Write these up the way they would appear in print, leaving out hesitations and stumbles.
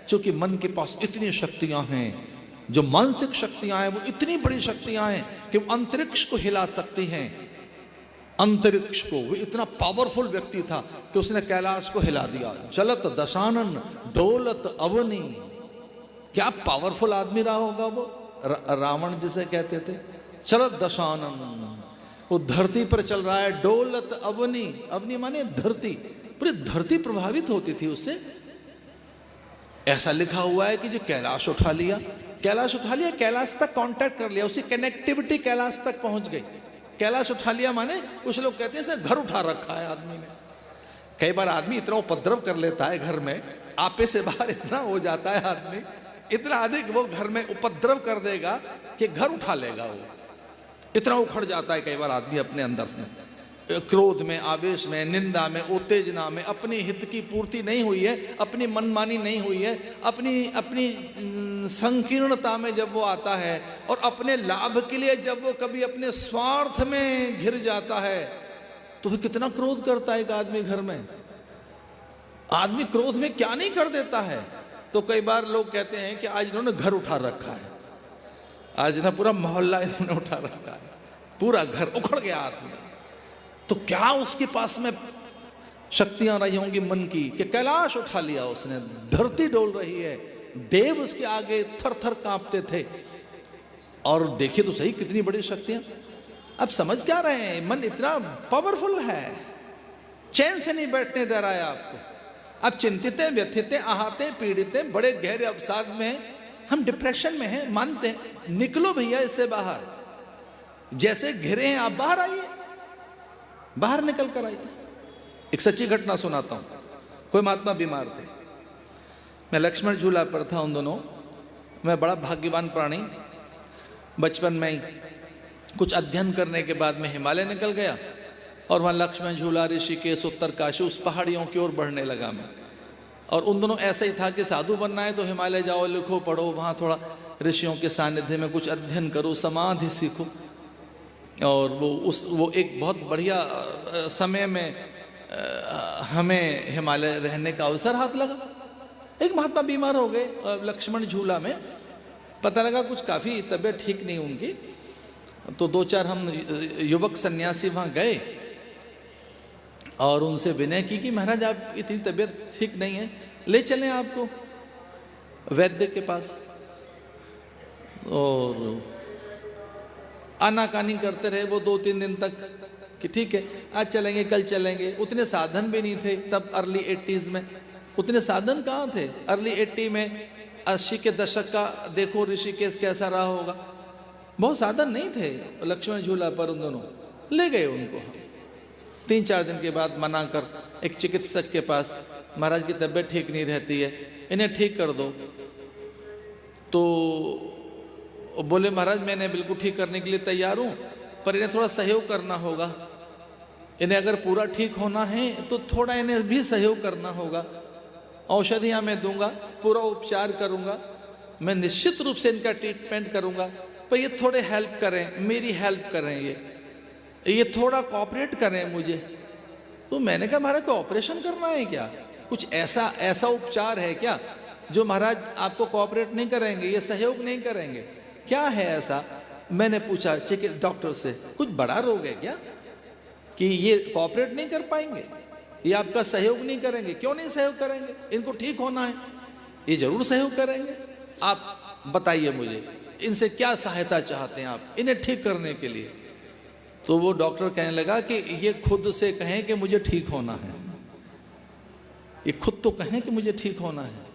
चूंकि मन के पास इतनी शक्तियां हैं, जो मानसिक शक्तियां हैं वो इतनी बड़ी शक्तियां हैं कि वो अंतरिक्ष को हिला सकती हैं। अंतरिक्ष को, वो इतना पावरफुल व्यक्ति था कि उसने कैलाश को हिला दिया। जलत दशानन डोलत अवनी, क्या पावरफुल आदमी रहा होगा वो। रावण जिसे कहते थे, चलत दशानन, वो धरती पर चल रहा है। डोलत अवनी, अवनी माने धरती, पूरी धरती प्रभावित होती थी उससे। ऐसा लिखा हुआ है कि जो कैलाश उठा लिया, कैलाश उठा लिया, कैलाश तक कांटेक्ट कर लिया, उसकी कनेक्टिविटी कैलाश तक पहुंच गई। कैलाश उठा लिया माने कुछ लोग कहते हैं इसे घर उठा रखा है आदमी ने। कई बार आदमी इतना उपद्रव कर लेता है घर में, आपे से बाहर इतना हो जाता है आदमी, इतना अधिक वो घर में उपद्रव कर देगा कि घर उठा लेगा। वो इतना उखड़ जाता है कई बार आदमी अपने अंदर से, क्रोध में, आवेश में, निंदा में, उत्तेजना में। अपनी हित की पूर्ति नहीं हुई है, अपनी मनमानी नहीं हुई है, अपनी संकीर्णता में जब वो आता है और अपने लाभ के लिए जब वो कभी अपने स्वार्थ में घिर जाता है, तो फिर कितना क्रोध करता है एक आदमी घर में। आदमी क्रोध में क्या नहीं कर देता है। तो कई बार लोग कहते हैं कि आज इन्होंने घर उठा रखा है, आज ना पूरा मोहल्ला इन्होंने उठा रखा है, पूरा घर उखड़ गया आदमी। तो क्या उसके पास में शक्तियां रही होंगी मन की कि कैलाश उठा लिया उसने, धरती डोल रही है, देव उसके आगे थर थर कांपते थे। और देखिए तो सही कितनी बड़ी शक्तियां। अब समझ क्या रहे हैं, मन इतना पावरफुल है, चैन से नहीं बैठने दे रहा है आपको। अब चिंतित है, व्यथित है, आहत है, पीड़ित है, बड़े गहरे अवसाद में हैं, हम डिप्रेशन में हैं, मानते हैं, निकलो भैया इससे बाहर। जैसे घिरे हैं आप, बाहर आइए, बाहर निकल कर आइए। एक सच्ची घटना सुनाता हूं। कोई महात्मा बीमार थे, मैं लक्ष्मण झूला पर था उन दोनों। मैं बड़ा भाग्यवान प्राणी, बचपन में ही कुछ अध्ययन करने के बाद में हिमालय निकल गया और वहाँ लक्ष्मण झूला, ऋषिकेश, उत्तरकाशी, उस पहाड़ियों की ओर बढ़ने लगा मैं। और उन दोनों ऐसा ही था कि साधु बनना है तो हिमालय जाओ, लिखो, पढ़ो, वहाँ थोड़ा ऋषियों के सानिध्य में कुछ अध्ययन करो, समाधि सीखो। और वो एक बहुत बढ़िया समय में हमें हिमालय रहने का अवसर हाथ लगा। एक महात्मा बीमार हो गए लक्ष्मण झूला में, पता लगा कुछ काफ़ी तबीयत ठीक नहीं उनकी। तो 2-4 हम युवक सन्यासी वहाँ गए और उनसे विनय की कि महाराज आप इतनी तबीयत ठीक नहीं है, ले चलें आपको वैद्य के पास। और आनाकानी करते रहे वो 2-3 दिन तक कि ठीक है आज चलेंगे, कल चलेंगे। उतने साधन भी नहीं थे तब, अर्ली 80s में उतने साधन कहाँ थे। अर्ली 80 में 80 के दशक का देखो ऋषिकेश कैसा रहा होगा, बहुत साधन नहीं थे। लक्ष्मण झूला पर उन दोनों ले गए उनको। 3-4 दिन के बाद मना कर एक चिकित्सक के पास, महाराज की तबीयत ठीक नहीं रहती है, इन्हें ठीक कर दो। तो बोले महाराज मैंने बिल्कुल ठीक करने के लिए तैयार हूँ, पर इन्हें थोड़ा सहयोग करना होगा। इन्हें अगर पूरा ठीक होना है तो थोड़ा इन्हें भी सहयोग करना होगा। औषधियाँ मैं दूंगा, पूरा उपचार करूँगा, मैं निश्चित रूप से इनका ट्रीटमेंट करूँगा, पर ये थोड़े हेल्प करें, मेरी हेल्प करें, ये थोड़ा कोऑपरेट करें मुझे। तो मैंने कहा महाराज को ऑपरेशन करना है क्या, कुछ ऐसा उपचार है क्या जो महाराज आपको कोऑपरेट नहीं करेंगे, ये सहयोग नहीं करेंगे, क्या है ऐसा। मैंने पूछा डॉक्टर से, कुछ बड़ा रोग है क्या कि ये कोऑपरेट नहीं कर पाएंगे, ये आपका सहयोग नहीं करेंगे। क्यों नहीं सहयोग करेंगे, इनको ठीक होना है, ये जरूर सहयोग करेंगे। आप बताइए मुझे इनसे क्या सहायता चाहते हैं आप इन्हें ठीक करने के लिए। तो वो डॉक्टर कहने लगा कि ये खुद से कहें कि मुझे ठीक होना है, ये खुद तो कहें कि मुझे ठीक होना है,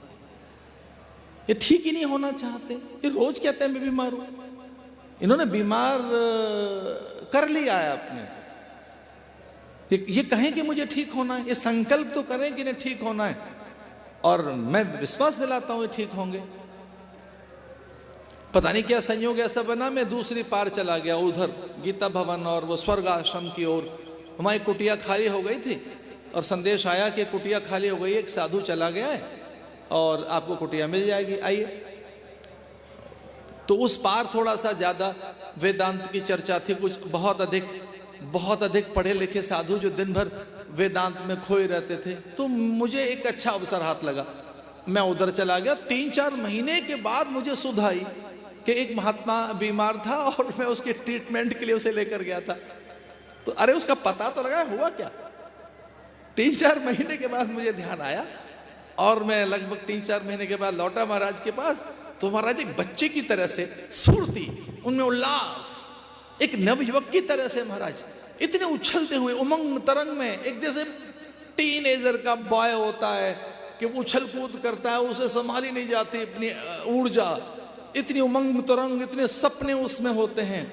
ये ठीक ही नहीं होना चाहते। ये रोज कहते हैं मैं बीमार हूं। इन्होंने बीमार कर लिया है अपने, ये कहें कि मुझे ठीक होना है, ये संकल्प तो करें कि इन्हें ठीक होना है, और मैं विश्वास दिलाता हूं ये ठीक होंगे। पता नहीं क्या संयोग ऐसा बना, मैं दूसरी पार चला गया, उधर गीता भवन और वो स्वर्ग आश्रम की ओर। हमारी कुटिया खाली हो गई थी और संदेश आया कि कुटिया खाली हो गई, एक साधु चला गया है और आपको कुटिया मिल जाएगी, आइए। तो उस पार थोड़ा सा ज़्यादा वेदांत की चर्चा थी, कुछ बहुत अधिक पढ़े लिखे साधु जो दिन भर वेदांत में खोए रहते थे। तो मुझे एक अच्छा अवसर हाथ लगा, मैं उधर चला गया। 3-4 महीने के बाद मुझे सुध आई कि एक महात्मा बीमार था और मैं उसके ट्रीटमेंट के लिए उसे लेकर गया था। तो अरे उसका पता तो लगा हुआ क्या। 3-4 महीने के बाद मुझे ध्यान आया और मैं लगभग 3-4 महीने के बाद लौटा महाराज के पास। तो महाराज एक बच्चे की तरह से स्फूर्ति, उनमें उल्लास, एक नवयुवक की तरह से महाराज इतने उछलते हुए उमंग तरंग में, एक जैसे टीनेजर का बॉय होता है कि वो उछल कूद करता है, उसे संभाली नहीं जाती अपनी ऊर्जा, इतनी उमंग तरंग, इतने सपने उसमें होते हैं।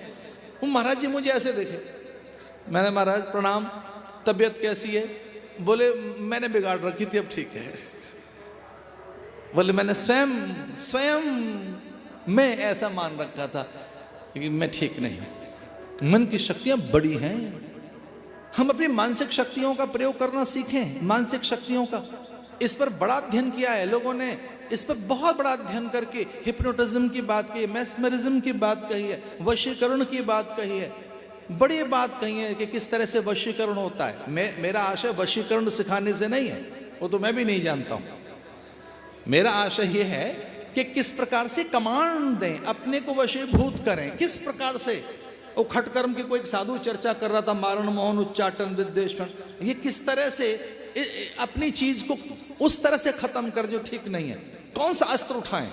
वो महाराज जी मुझे ऐसे देखे। मैंने महाराज प्रणाम, तबीयत कैसी है? बोले मैंने बिगाड़ रखी थी, अब ठीक है। बोले मैंने स्वयं मैं ऐसा मान रखा था कि मैं ठीक नहीं। मन की शक्तियां बड़ी हैं, हम अपनी मानसिक शक्तियों का प्रयोग करना सीखें। मानसिक शक्तियों का, इस पर बड़ा अध्ययन किया है लोगों ने, इस पर बहुत बड़ा अध्ययन करके हिप्नोटिज्म की बात कही है, मैस्मरिज्म की बात कही है, वशीकरण की बात कही है, बड़ी बात कही है कि किस तरह से वशीकरण होता है। मेरा आशय वशीकरण सिखाने से नहीं है, वो तो मैं भी नहीं जानता हूं। मेरा आशय यह है कि किस प्रकार से कमांड दें, अपने को वशीभूत करें, किस प्रकार से। वो खटकर्म की कोई एक साधु चर्चा कर रहा था, मारण मोहन उच्चाटन विद्वेषण, ये किस तरह से अपनी चीज को उस तरह से खत्म कर जो ठीक नहीं है। कौन सा अस्त्र उठाएं,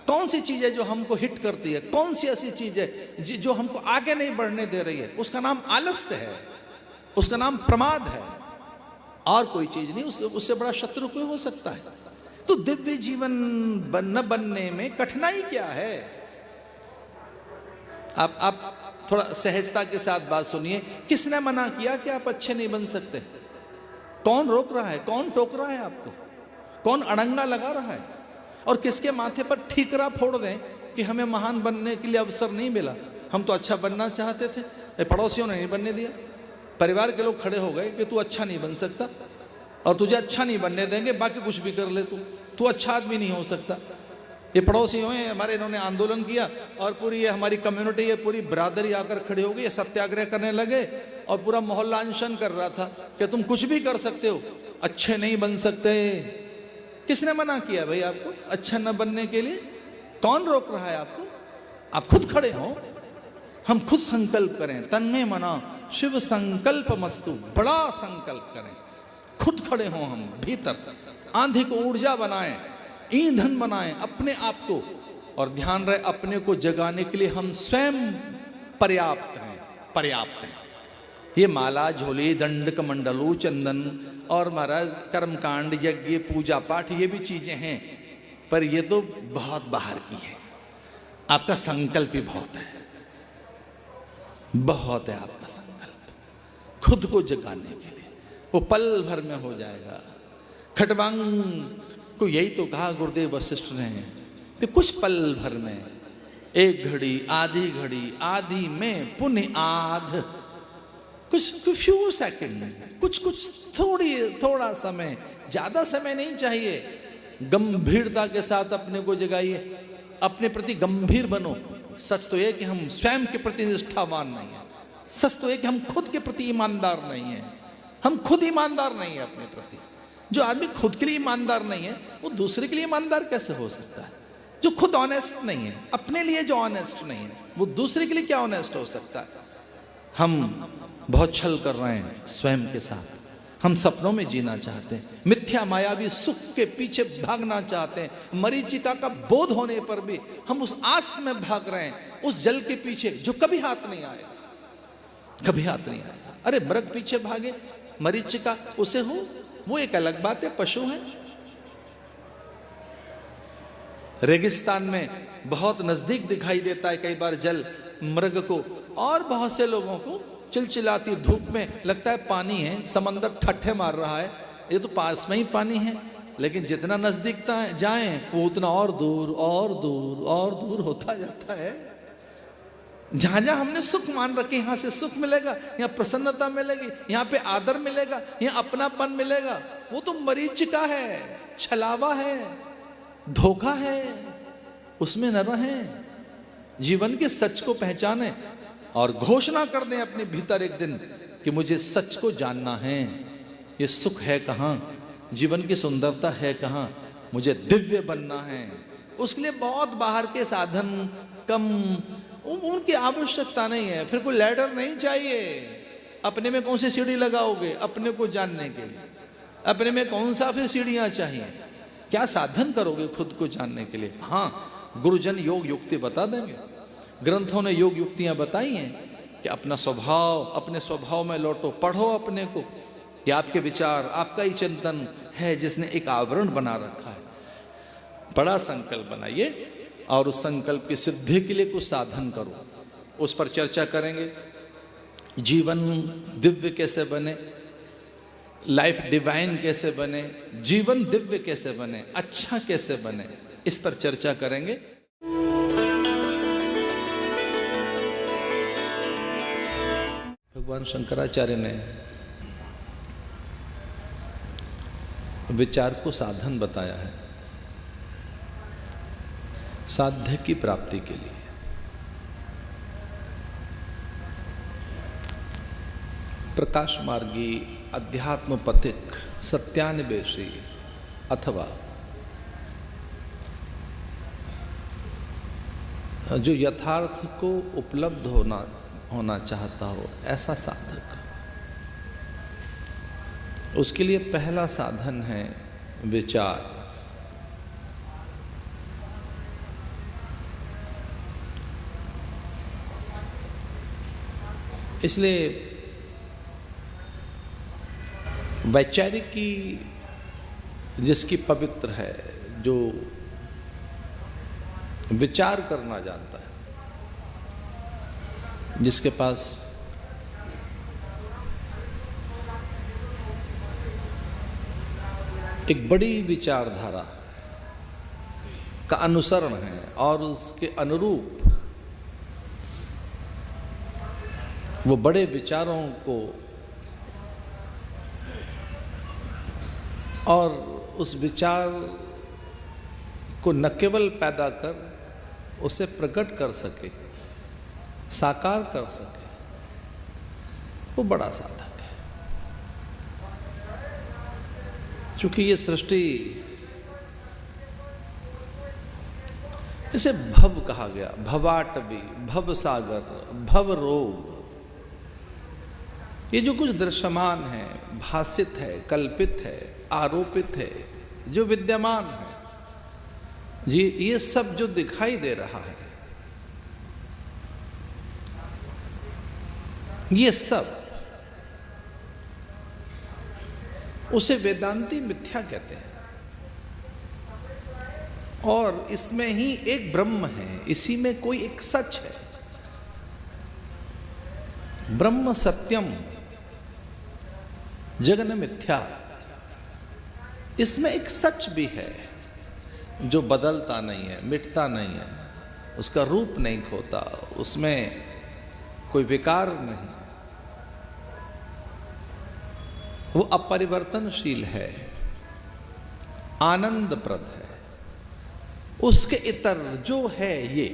कौन सी चीज है जो हमको हिट करती है, कौन सी ऐसी चीज है जो हमको आगे नहीं बढ़ने दे रही है। उसका नाम आलस्य है, उसका नाम प्रमाद है, और कोई चीज नहीं। उससे बड़ा शत्रु कोई हो सकता है। तो दिव्य जीवन न बनने में कठिनाई क्या है? आप थोड़ा सहजता के साथ बात सुनिए। किसने मना किया कि आप अच्छे नहीं बन सकते? कौन रोक रहा है? कौन टोक रहा है आपको? कौन अड़ंगा लगा रहा है? और किसके माथे पर ठीकरा फोड़ दें कि हमें महान बनने के लिए अवसर नहीं मिला, हम तो अच्छा बनना चाहते थे, पड़ोसियों ने नहीं बनने दिया, परिवार के लोग खड़े हो गए कि तू अच्छा नहीं बन सकता और तुझे अच्छा नहीं बनने देंगे, बाकी कुछ भी कर ले, तू अच्छा आदमी नहीं हो सकता। ये पड़ोसी हुए हमारे, इन्होंने आंदोलन किया और पूरी ये हमारी कम्युनिटी, ये पूरी बरादरी आकर खड़ी हो गई, सत्याग्रह करने लगे और पूरा मोहल्ला अनशन कर रहा था कि तुम कुछ भी कर सकते हो, अच्छे नहीं बन सकते। किसने मना किया भाई आपको अच्छा न बनने के लिए? कौन रोक रहा है आपको? आप खुद खड़े हो, हम खुद संकल्प करें, तन्मे मना शिव संकल्प मस्तु, बड़ा संकल्प करें, खुद खड़े हों हम भीतर, आंधी को ऊर्जा बनाएं, ईंधन बनाएं अपने आप को, और ध्यान रहे अपने को जगाने के लिए हम स्वयं पर्याप्त हैं, पर्याप्त हैं। ये माला, झोली, दंड, कमंडलू, चंदन और महाराज कर्मकांड, यज्ञ, पूजा पाठ, ये भी चीजें हैं, पर ये तो बहुत बाहर की है। आपका संकल्प ही बहुत है, बहुत है आपका संकल्प खुद को जगाने के लिए। वो पल भर में हो जाएगा। खटवांग को यही तो कहा गुरुदेव वशिष्ठ ने कि कुछ पल भर में, एक घड़ी, आधी में, पुण्य आध, कुछ फ्यू सेकंड, कुछ थोड़ा समय, ज्यादा समय नहीं चाहिए। गंभीरता के साथ अपने को जगाइए, अपने प्रति गंभीर बनो। सच तो यह कि हम स्वयं के प्रति निष्ठावान नहीं है, सच तो यह कि हम खुद के प्रति ईमानदार नहीं है, हम खुद ईमानदार नहीं है अपने प्रति। जो आदमी खुद के लिए ईमानदार नहीं है, वो दूसरे के लिए ईमानदार कैसे हो सकता है? जो खुद ऑनेस्ट नहीं है, अपने लिए जो ऑनेस्ट नहीं है, वो दूसरे के लिए क्या ऑनेस्ट हो सकता है? हम बहुत छल कर रहे हैं स्वयं के साथ। हम सपनों में जीना चाहते हैं, मिथ्या मायावी सुख के पीछे भागना चाहते हैं। मरीचिका का बोध होने पर भी हम उस आस में भाग रहे हैं, उस जल के पीछे जो कभी हाथ नहीं आएगा, कभी हाथ नहीं आएगा। अरे मृग पीछे भागे, मरीचिका उसे हो, वो एक अलग बात है, पशु है। रेगिस्तान में बहुत नजदीक दिखाई देता है कई बार जल मृग को, और बहुत से लोगों को चिलचिलाती धूप में लगता है पानी है, समंदर ठट्ठे मार रहा है, ये तो पास में ही पानी है। लेकिन जितना नजदीक जाएं वो उतना और दूर और दूर और दूर होता जाता है। जहां जहां हमने सुख मान रखे, यहां से सुख मिलेगा, यहाँ प्रसन्नता मिलेगी, यहाँ पे आदर मिलेगा, यहाँ अपनापन मिलेगा, वो तो मरीचिका है, छलावा है, धोखा है। उसमें न रहें, जीवन के सच को पहचाने और घोषणा कर दें अपने भीतर एक दिन कि मुझे सच को जानना है। ये सुख है कहाँ, जीवन की सुंदरता है कहाँ, मुझे दिव्य बनना है, उसके लिए बहुत बाहर के साधन कम, उनकी आवश्यकता नहीं है। फिर कोई लैडर नहीं चाहिए। अपने में कौन सी सीढ़ी लगाओगे अपने को जानने के लिए? अपने में कौन सा फिर सीढ़ियां चाहिए? क्या साधन करोगे खुद को जानने के लिए? हाँ, गुरुजन योग युक्ति बता देंगे। ग्रंथों ने योग युक्तियां बताई हैं कि अपना स्वभाव, अपने स्वभाव में लौटो, पढ़ो अपने को। ये आपके विचार, आपका ही चिंतन है जिसने एक आवरण बना रखा है। बड़ा संकल्प बनाइए और उस संकल्प की सिद्धि के लिए कुछ साधन करो, उस पर चर्चा करेंगे। जीवन दिव्य कैसे बने, लाइफ डिवाइन कैसे बने, जीवन दिव्य कैसे बने, अच्छा कैसे बने, इस पर चर्चा करेंगे। भगवान शंकराचार्य ने विचार को साधन बताया है साध्य की प्राप्ति के लिए। प्रकाश मार्गी, अध्यात्म पथिक, सत्यान्वेषी अथवा जो यथार्थ को उपलब्ध होना चाहता हो, ऐसा साधक, उसके लिए पहला साधन है विचार। इसलिए वैचारिकी जिसकी पवित्र है, जो विचार करना जानता है, जिसके पास एक बड़ी विचारधारा का अनुसरण है और उसके अनुरूप वो बड़े विचारों को और उस विचार को न केवल पैदा कर, उसे प्रकट कर सके, साकार कर सके, वो बड़ा साधक है। क्योंकि ये सृष्टि, इसे भव कहा गया, भवाटवी, भव सागर, भव रोग। ये जो कुछ दृश्यमान है, भासित है, कल्पित है, आरोपित है, जो विद्यमान है, ये सब जो दिखाई दे रहा है, ये सब उसे वेदांती मिथ्या कहते हैं। और इसमें ही एक ब्रह्म है, इसी में कोई एक सच है। ब्रह्म सत्यम जगन मिथ्या, इसमें एक सच भी है जो बदलता नहीं है, मिटता नहीं है, उसका रूप नहीं खोता, उसमें कोई विकार नहीं, वो अपरिवर्तनशील है, आनंदप्रद है। उसके इतर जो है ये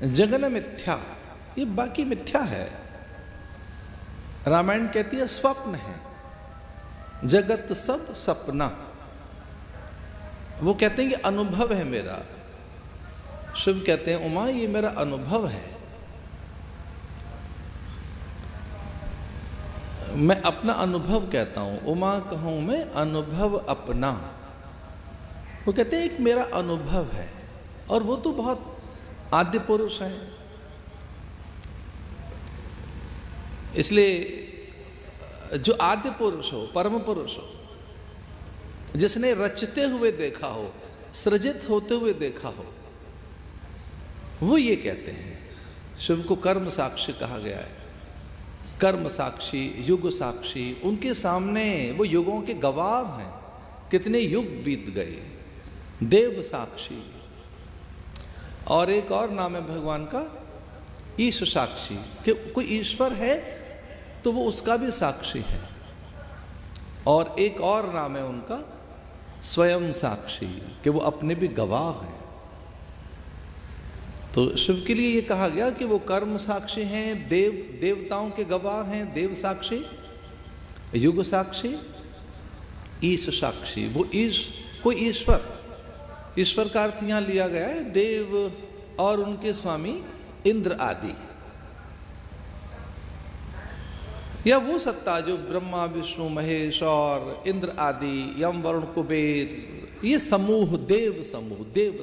जगन मिथ्या, ये बाकी मिथ्या है। रामायण कहती है स्वप्न है, जगत सब सपना। वो कहते हैं कि अनुभव है मेरा। शिव कहते हैं उमा ये मेरा अनुभव है, मैं अपना अनुभव कहता हूं, उमा कहूं मैं अनुभव अपना। वो कहते हैं एक मेरा अनुभव है, और वो तो बहुत आद्य पुरुष है। इसलिए जो आद्य पुरुष हो, परम पुरुष हो, जिसने रचते हुए देखा हो, सृजित होते हुए देखा हो, वो ये कहते हैं। शिव को कर्म साक्षी कहा गया है। कर्म साक्षी, युग साक्षी, उनके सामने वो युगों के गवाह हैं, कितने युग बीत गए। देव साक्षी, और एक और नाम है भगवान का ईश साक्षी, कि कोई ईश्वर है तो वो उसका भी साक्षी है। और एक और नाम है उनका स्वयं साक्षी, कि वो अपने भी गवाह हैं। तो शिव के लिए ये कहा गया कि वो कर्म साक्षी हैं, देवताओं के गवाह हैं, देव साक्षी, युग साक्षी, ईश साक्षी। वो कोई ईश्वर ईश्वर का अर्थ यहाँ लिया गया है देव और उनके स्वामी इंद्र आदि, या वो सत्ता जो ब्रह्मा विष्णु महेश और इंद्र आदि, यम वरुण कुबेर, ये समूह, देव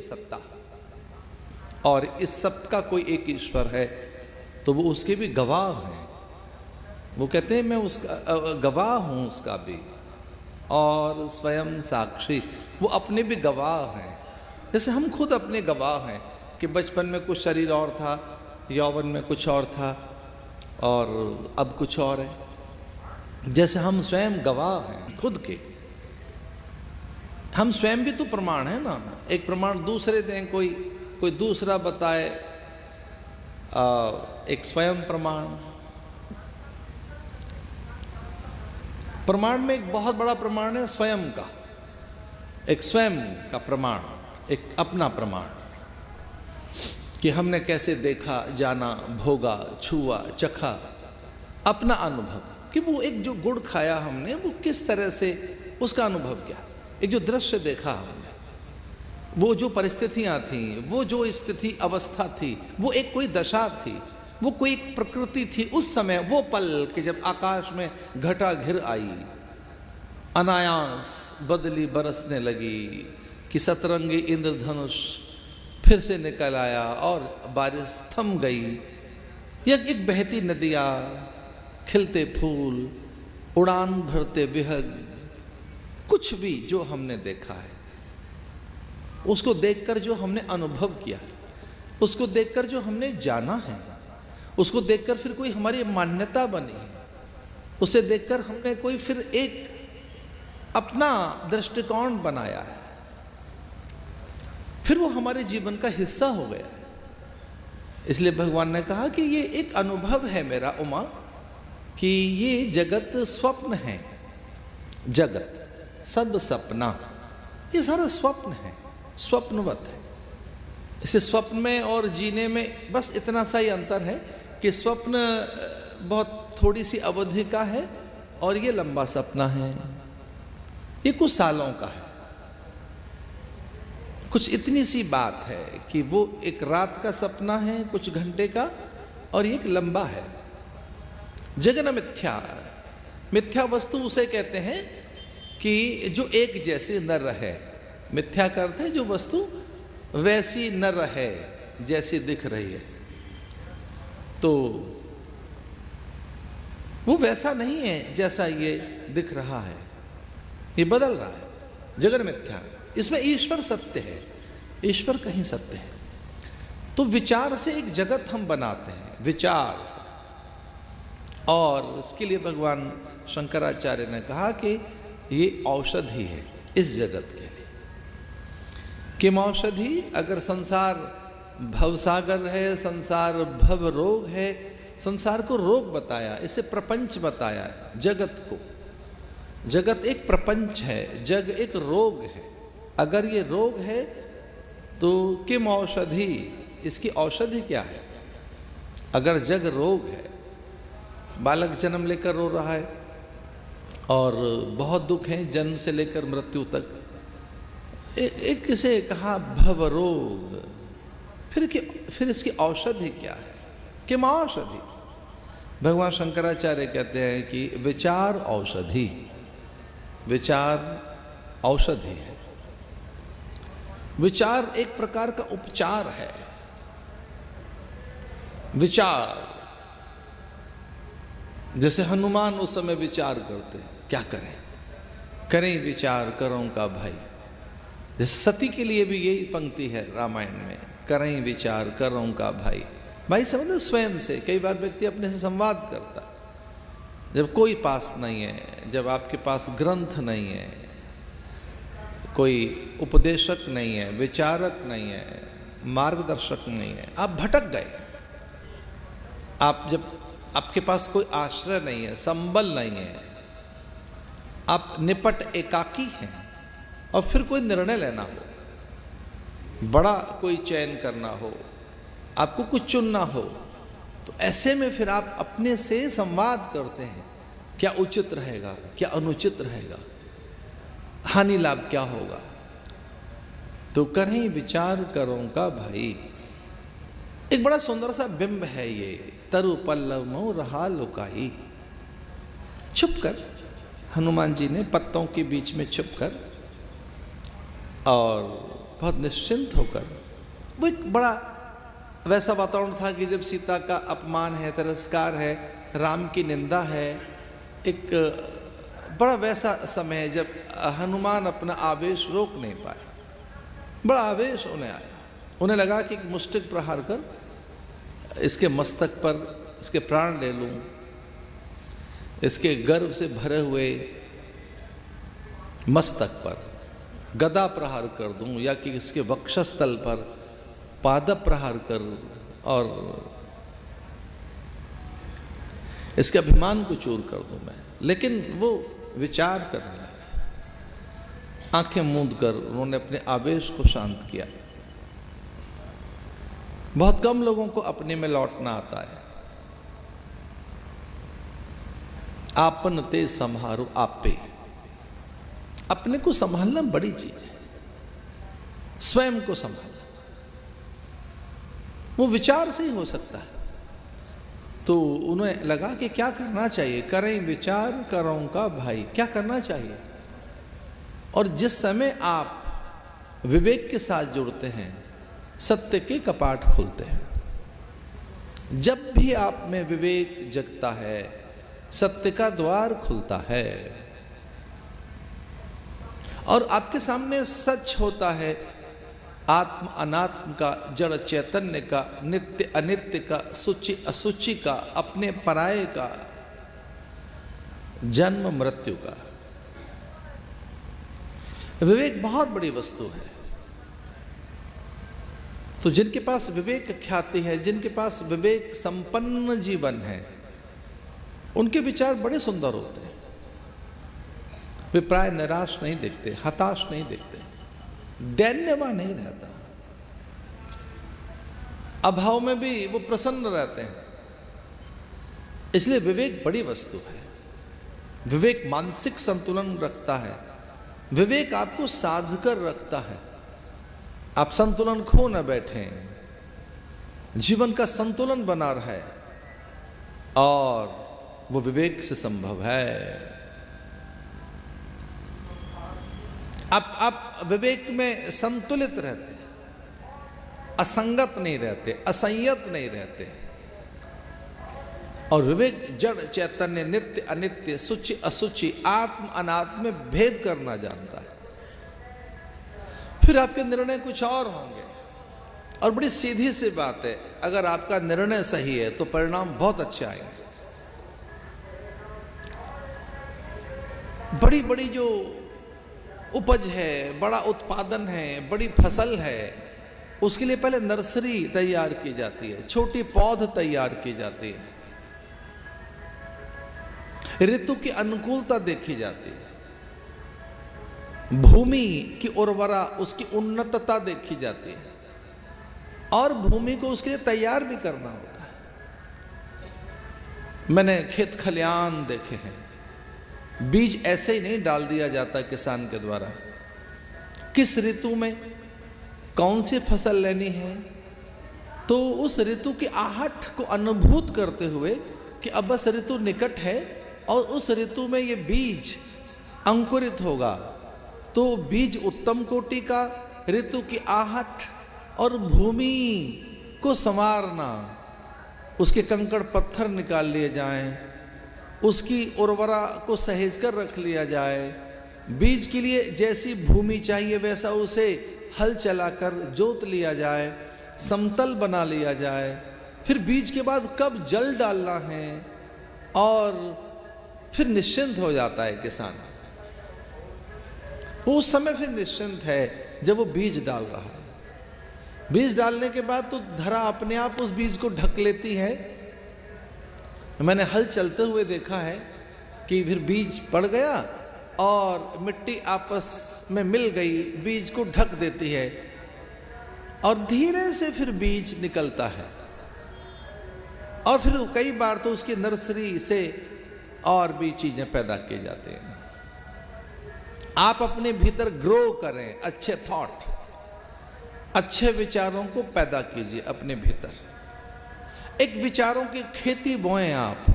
सत्ता। और इस सब का कोई एक ईश्वर है तो वो उसके भी गवाह हैं। वो कहते हैं मैं उसका गवाह हूं उसका भी, और स्वयं साक्षी, वो अपने भी गवाह हैं। जैसे हम खुद अपने गवाह हैं कि बचपन में कुछ शरीर और था, यौवन में कुछ और था, और अब कुछ और है। जैसे हम स्वयं गवाह हैं खुद के, हम स्वयं भी तो प्रमाण है ना। एक प्रमाण दूसरे दें, कोई दूसरा बताए, एक स्वयं प्रमाण। प्रमाण में एक बहुत बड़ा प्रमाण है स्वयं का, एक स्वयं का प्रमाण, एक अपना प्रमाण कि हमने कैसे देखा, जाना, भोगा, छुआ, चखा, अपना अनुभव कि वो एक जो गुड़ खाया हमने वो किस तरह से, उसका अनुभव क्या, एक जो दृश्य देखा हमने, वो जो परिस्थितियां थी, वो जो स्थिति अवस्था थी, वो एक कोई दशा थी, वो कोई प्रकृति थी उस समय, वो पल कि जब आकाश में घटा घिर आई, अनायास बदली बरसने लगी कि सतरंगी इंद्रधनुष फिर से निकल आया और बारिश थम गई, या एक बहती नदियाँ, खिलते फूल, उड़ान भरते विहग, कुछ भी जो हमने देखा है, उसको देखकर जो हमने अनुभव किया है, उसको देखकर जो हमने जाना है, उसको देखकर फिर कोई हमारी मान्यता बनी है, उसे देखकर हमने कोई फिर एक अपना दृष्टिकोण बनाया है, फिर वो हमारे जीवन का हिस्सा हो गया है। इसलिए भगवान ने कहा कि ये एक अनुभव है मेरा उमा, कि ये जगत स्वप्न है, जगत सब सपना, ये सारा स्वप्न है, स्वप्नवत है। इसे स्वप्न में और जीने में बस इतना सा ही अंतर है कि स्वप्न बहुत थोड़ी सी अवधि का है और ये लंबा सपना है, ये कुछ सालों का है। कुछ इतनी सी बात है कि वो एक रात का सपना है, कुछ घंटे का, और एक लंबा है। जगन मिथ्या, मिथ्या वस्तु उसे कहते हैं कि जो एक जैसी न रहे। मिथ्या का अर्थ है जो वस्तु वैसी न रहे जैसी दिख रही है, तो वो वैसा नहीं है जैसा ये दिख रहा है, ये बदल रहा है। जगन मिथ्या, इसमें ईश्वर सत्य है, ईश्वर कहीं सत्य है। तो विचार से एक जगत हम बनाते हैं, विचार से, और इसके लिए भगवान शंकराचार्य ने कहा कि ये औषधि है इस जगत के लिए। किम औषधि, अगर संसार भवसागर है, संसार भव रोग है, संसार को रोग बताया, इसे प्रपंच बताया है जगत को। जगत एक प्रपंच है, जग एक रोग है। अगर ये रोग है तो किम औषधि, इसकी औषधि क्या है? अगर जग रोग है, बालक जन्म लेकर रो रहा है और बहुत दुख है जन्म से लेकर मृत्यु तक, एक किसे कहा भव रोग, फिर इसकी औषधि क्या है? किम औषधि? भगवान शंकराचार्य कहते हैं कि विचार औषधि, विचार औषधि है। विचार एक प्रकार का उपचार है। विचार, जैसे हनुमान उस समय विचार करते, क्या करें, करें विचार करों का भाई। जैसे सती के लिए भी यही पंक्ति है रामायण में, करें विचार करों का भाई। भाई समझो स्वयं से। कई बार व्यक्ति अपने से संवाद करता, जब कोई पास नहीं है, जब आपके पास ग्रंथ नहीं है, कोई उपदेशक नहीं है, विचारक नहीं है, मार्गदर्शक नहीं है, आप भटक गए। आप जब आपके पास कोई आश्रय नहीं है, संबल नहीं है, आप निपट एकाकी हैं, और फिर कोई निर्णय लेना हो, बड़ा कोई चयन करना हो, आपको कुछ चुनना हो, तो ऐसे में फिर आप अपने से संवाद करते हैं, क्या उचित रहेगा, क्या अनुचित रहेगा, हानि लाभ क्या होगा। तो करें विचार करों का भाई। एक बड़ा सुंदर सा बिंब है ये, तरु पल्लव मोह रहा लुकाई। छुप कर हनुमान जी ने पत्तों के बीच में छुप कर और बहुत निश्चिंत होकर, वो एक बड़ा वैसा वातावरण था कि जब सीता का अपमान है, तिरस्कार है, राम की निंदा है, एक बड़ा वैसा समय है जब हनुमान अपना आवेश रोक नहीं पाए। बड़ा आवेश उन्हें आया, उन्हें लगा कि मुष्टिक प्रहार कर इसके मस्तक पर इसके प्राण ले लूं, इसके गर्भ से भरे हुए मस्तक पर गदा प्रहार कर दूं, या कि इसके वक्षस्थल पर पाद प्रहार कर और इसके अभिमान को चूर कर दूं मैं। लेकिन वो विचार करने लगे, आंखें मूंद कर उन्होंने अपने आवेश को शांत किया। बहुत कम लोगों को अपने में लौटना आता है। आपन ते संहारो आपे, अपने को संभालना बड़ी चीज है, स्वयं को संभालना वो विचार से ही हो सकता है। तो उन्हें लगा कि क्या करना चाहिए, करें विचार करों का भाई, क्या करना चाहिए। और जिस समय आप विवेक के साथ जुड़ते हैं, सत्य के कपाट खुलते हैं। जब भी आप में विवेक जगता है, सत्य का द्वार खुलता है और आपके सामने सच होता है, आत्म अनात्म का, जड़ चैतन्य का, नित्य अनित्य का, सूचि असुचि का, अपने पराये का, जन्म मृत्यु का। विवेक बहुत बड़ी वस्तु है। तो जिनके पास विवेक ख्याति है, जिनके पास विवेक संपन्न जीवन है, उनके विचार बड़े सुंदर होते हैं। वे प्राय निराश नहीं दिखते, हताश नहीं दिखते, दैन्यवान नहीं रहता, अभाव में भी वो प्रसन्न रहते हैं। इसलिए विवेक बड़ी वस्तु है। विवेक मानसिक संतुलन रखता है, विवेक आपको साध कर रखता है। आप संतुलन खो न बैठें, जीवन का संतुलन बना रहे, और वो विवेक से संभव है। आप विवेक में संतुलित रहते, असंगत नहीं रहते, असंयत नहीं रहते। और विवेक जड़ चैतन्य, नित्य अनित्य, सूचि असुचि, आत्म अनात्म में भेद करना जानता है। फिर आपके निर्णय कुछ और होंगे। और बड़ी सीधी सी बात है, अगर आपका निर्णय सही है तो परिणाम बहुत अच्छे आएंगे। बड़ी बड़ी जो उपज है, बड़ा उत्पादन है, बड़ी फसल है, उसके लिए पहले नर्सरी तैयार की जाती है, छोटी पौध तैयार की जाती है, ऋतु की अनुकूलता देखी जाती है, भूमि की उर्वरा, उसकी उन्नतता देखी जाती है, और भूमि को उसके लिए तैयार भी करना होता है। मैंने खेत खलियान देखे हैं, बीज ऐसे ही नहीं डाल दिया जाता किसान के द्वारा। किस ऋतु में कौन सी फसल लेनी है, तो उस ऋतु की आहट को अनुभूत करते हुए कि अब बस ऋतु निकट है और उस ऋतु में ये बीज अंकुरित होगा, तो बीज उत्तम कोटि का, ऋतु की आहट और भूमि को संवारना, उसके कंकड़ पत्थर निकाल लिए जाएं, उसकी उर्वरा को सहेज कर रख लिया जाए, बीज के लिए जैसी भूमि चाहिए वैसा उसे हल चलाकर जोत लिया जाए, समतल बना लिया जाए, फिर बीज के बाद कब जल डालना है, और फिर निश्चिंत हो जाता है किसान। वो उस समय फिर निश्चिंत है जब वो बीज डाल रहा है। बीज डालने के बाद तो धरा अपने आप उस बीज को ढक लेती है। मैंने हल चलते हुए देखा है कि फिर बीज पड़ गया और मिट्टी आपस में मिल गई, बीज को ढक देती है, और धीरे से फिर बीज निकलता है। और फिर कई बार तो उसकी नर्सरी से और भी चीजें पैदा की जाती हैं। आप अपने भीतर ग्रो करें अच्छे थॉट, अच्छे विचारों को पैदा कीजिए अपने भीतर। एक विचारों की खेती बोएं आप,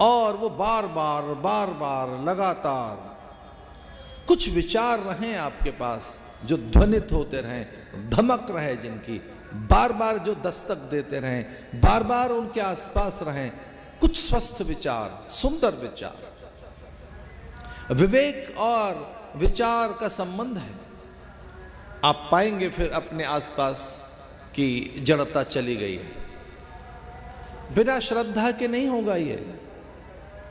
और वो बार बार लगातार कुछ विचार रहें आपके पास जो ध्वनित होते रहें, धमक रहे जिनकी, बार बार जो दस्तक देते रहें, बार बार उनके आसपास रहें। कुछ स्वस्थ विचार, सुंदर विचार। विवेक और विचार का संबंध है। आप पाएंगे फिर अपने आसपास की जड़ता चली गई है। बिना श्रद्धा के नहीं होगा ये।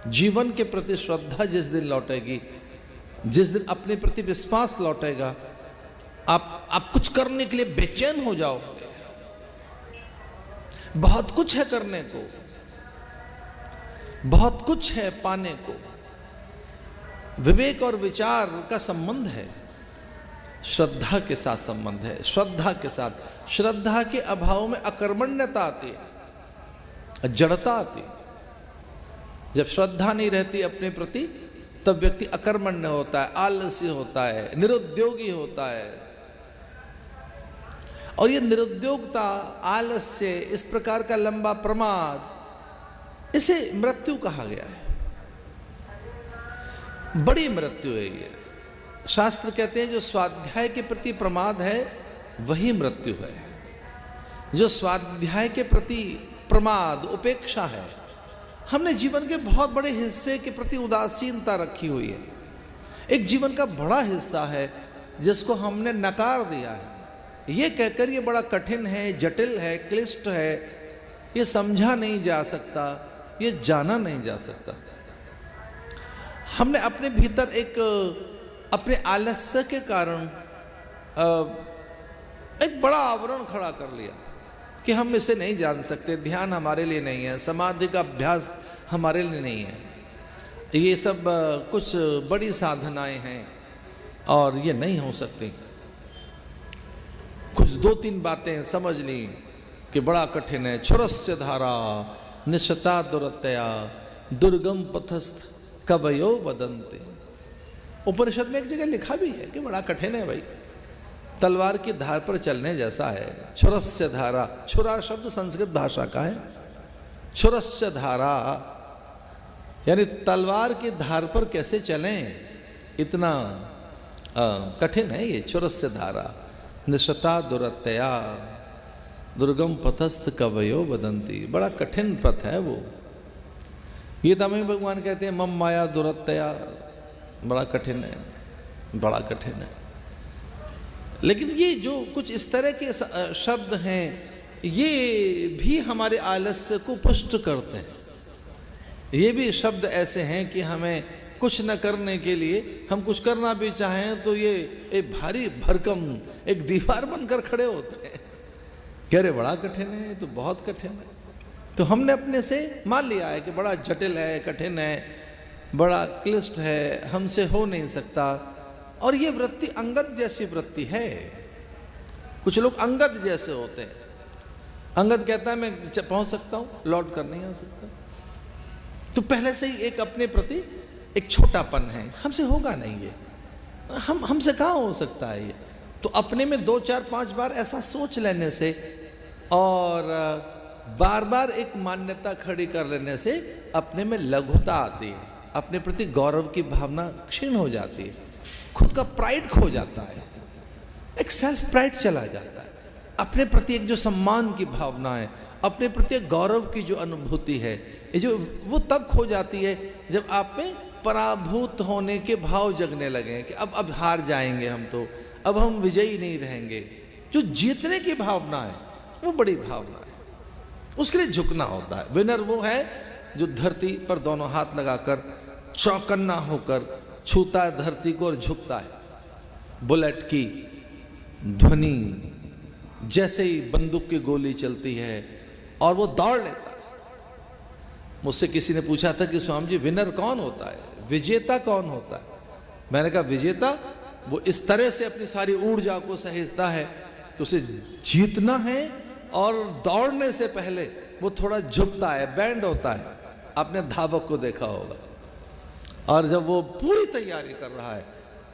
जीवन के प्रति श्रद्धा जिस दिन लौटेगी, जिस दिन अपने प्रति विश्वास लौटेगा, आप कुछ करने के लिए बेचैन हो जाओगे। बहुत कुछ है करने को, बहुत कुछ है पाने को। विवेक और विचार का संबंध है, श्रद्धा के साथ संबंध है। श्रद्धा के साथ, श्रद्धा के अभाव में अकर्मण्यता आती है, जड़ता आती है। जब श्रद्धा नहीं रहती अपने प्रति, तब व्यक्ति अकर्मण्य होता है, आलसी होता है, निरुद्योगी होता है। और ये निरुद्योगता, आलस्य, इस प्रकार का लंबा प्रमाद, इसे मृत्यु कहा गया है। बड़ी मृत्यु है ये। शास्त्र कहते हैं जो स्वाध्याय के प्रति प्रमाद है वही मृत्यु है। जो स्वाध्याय के प्रति प्रमाद, उपेक्षा है, हमने जीवन के बहुत बड़े हिस्से के प्रति उदासीनता रखी हुई है। एक जीवन का बड़ा हिस्सा है जिसको हमने नकार दिया है, ये कहकर ये बड़ा कठिन है, जटिल है, क्लिष्ट है, ये समझा नहीं जा सकता, ये जाना नहीं जा सकता। हमने अपने भीतर एक अपने आलस्य के कारण एक बड़ा आवरण खड़ा कर लिया कि हम इसे नहीं जान सकते, ध्यान हमारे लिए नहीं है, समाधि का अभ्यास हमारे लिए नहीं है, ये सब कुछ बड़ी साधनाएं हैं और ये नहीं हो सकती। कुछ दो तीन बातें समझ ली कि बड़ा कठिन है। छुरस्य धारा निशता दुरतया दुर्गम पथस्थ कवयो वदन्ते। उपनिषद में एक जगह लिखा भी है कि बड़ा कठिन है भाई, तलवार की धार पर चलने जैसा है। छुरस्य धारा, छुरा शब्द संस्कृत भाषा का है। छुरस्य धारा यानी तलवार की धार पर कैसे चलें, इतना कठिन है ये। छुरस्य धारा निशता दुरतया दुर्गम पथस्थ कवयो वदन्ति। बड़ा कठिन पथ है वो। ये तमें भगवान कहते हैं मम माया दुरतया, बड़ा कठिन है, बड़ा कठिन है। लेकिन ये जो कुछ इस तरह के शब्द हैं, ये भी हमारे आलस्य को पुष्ट करते हैं। ये भी शब्द ऐसे हैं कि हमें कुछ न करने के लिए, हम कुछ करना भी चाहें तो ये एक भारी भरकम एक दीवार बनकर खड़े होते हैं। कह रहे बड़ा कठिन है, ये तो बहुत कठिन है। तो हमने अपने से मान लिया है कि बड़ा जटिल है, कठिन है, बड़ा क्लिष्ट है, हमसे हो नहीं सकता। और ये वृत्ति अंगद जैसी वृत्ति है। कुछ लोग अंगद जैसे होते हैं। अंगद कहता है मैं पहुंच सकता हूं, लौट कर नहीं आ सकता। तो पहले से ही एक अपने प्रति एक छोटापन है, हमसे होगा नहीं ये, हमसे कहाँ हो सकता है ये। तो अपने में 2 4 5 बार ऐसा सोच लेने से और बार बार एक मान्यता खड़ी कर लेने से अपने में लघुता आती है, अपने प्रति गौरव की भावना क्षीण हो जाती है, खुद का प्राइड खो जाता है, एक सेल्फ प्राइड चला जाता है। अपने प्रति एक जो सम्मान की भावना है, अपने प्रति एक गौरव की जो अनुभूति है, ये जो वो तब खो जाती है जब आप में पराभूत होने के भाव जगने लगे कि अब हार जाएंगे हम, तो अब हम विजयी नहीं रहेंगे। जो जीतने की भावना है वो बड़ी भावना है, उसके लिए झुकना होता है। विनर वो है जो धरती पर दोनों हाथ लगाकर चौकन्ना होकर छूता है धरती को और झुकता है। बुलेट की ध्वनि जैसे ही बंदूक की गोली चलती है और वो दौड़ लेता है। मुझसे किसी ने पूछा था कि स्वामी जी विनर कौन होता है, विजेता कौन होता है? मैंने कहा विजेता वो इस तरह से अपनी सारी ऊर्जा को सहेजता है कि उसे जीतना है और दौड़ने से पहले वो थोड़ा झुकता है, बैंड होता है। आपने धावक को देखा होगा, और जब वो पूरी तैयारी कर रहा है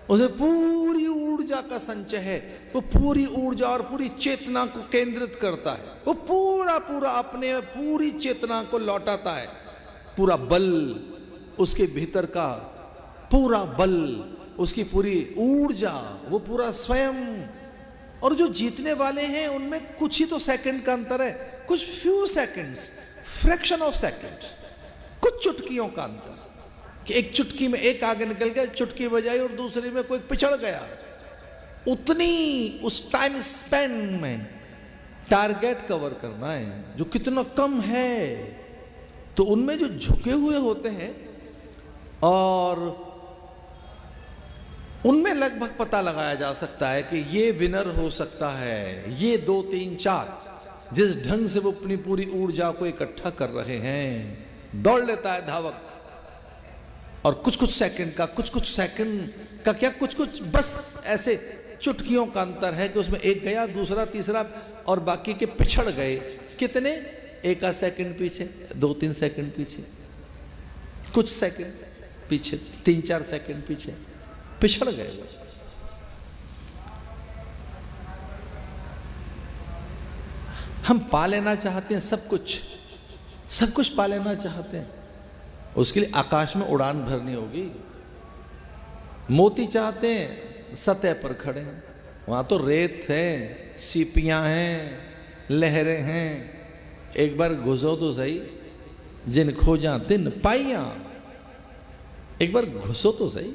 उसे पूरी ऊर्जा का संचय है, वो पूरी ऊर्जा और पूरी चेतना को केंद्रित करता है, वो पूरा पूरा अपने में पूरी चेतना को लौटाता है। पूरा बल उसके भीतर का, पूरा बल, उसकी पूरी ऊर्जा, वो पूरा स्वयं। और जो जीतने वाले हैं उनमें कुछ ही तो सेकंड का अंतर है, कुछ few seconds, fraction of second, कुछ चुटकियों का अंतर, कि एक चुटकी में एक आगे निकल गया, चुटकी बजाई और दूसरी में कोई पिछड़ गया। उतनी उस टाइम स्पैन में टारगेट कवर करना है जो कितना कम है। तो उनमें जो झुके हुए होते हैं और उनमें लगभग पता लगाया जा सकता है कि ये विनर हो सकता है। ये 2 3 4 जिस ढंग से वो अपनी पूरी ऊर्जा को इकट्ठा कर रहे हैं, दौड़ लेता है धावक। और कुछ कुछ सेकंड का, कुछ कुछ सेकंड का क्या, कुछ कुछ बस ऐसे चुटकियों का अंतर है कि उसमें एक गया, दूसरा, तीसरा और बाकी के पिछड़ गए। कितने? 1 सेकंड पीछे, 2 3 सेकंड पीछे, कुछ सेकंड पीछे, 3 4 सेकंड पीछे पिछड़ गए। हम पा लेना चाहते हैं सब कुछ, सब कुछ पा लेना चाहते हैं। उसके लिए आकाश में उड़ान भरनी होगी। मोती चाहते हैं, सतह पर खड़े हैं, वहां तो रेत है, सीपियां हैं, लहरें हैं। एक बार घुसो तो सही, जिन खोजा तिन पाइया। एक बार घुसो तो सही।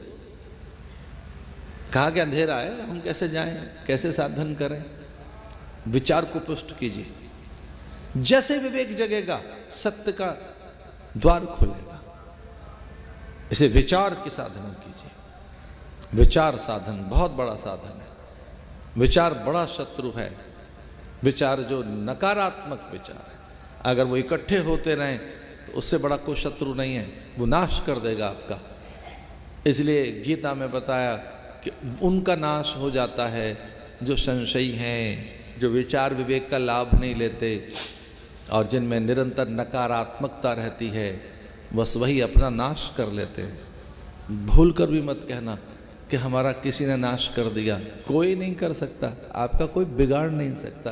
कहा कि अंधेरा है, हम कैसे जाएं, कैसे साधन करें? विचार को पुष्ट कीजिए। जैसे विवेक जगेगा, सत्य का द्वार खुलेगा। इसे विचार की साधना कीजिए। विचार साधन बहुत बड़ा साधन है। विचार बड़ा शत्रु है। विचार जो नकारात्मक विचार है, अगर वो इकट्ठे होते रहें तो उससे बड़ा कोई शत्रु नहीं है, वो नाश कर देगा आपका। इसलिए गीता में बताया कि उनका नाश हो जाता है जो संशयी हैं, जो विचार विवेक का लाभ नहीं लेते और जिनमें निरंतर नकारात्मकता रहती है, बस वही अपना नाश कर लेते हैं। भूल कर भी मत कहना कि हमारा किसी ने नाश कर दिया। कोई नहीं कर सकता, आपका कोई बिगाड़ नहीं सकता।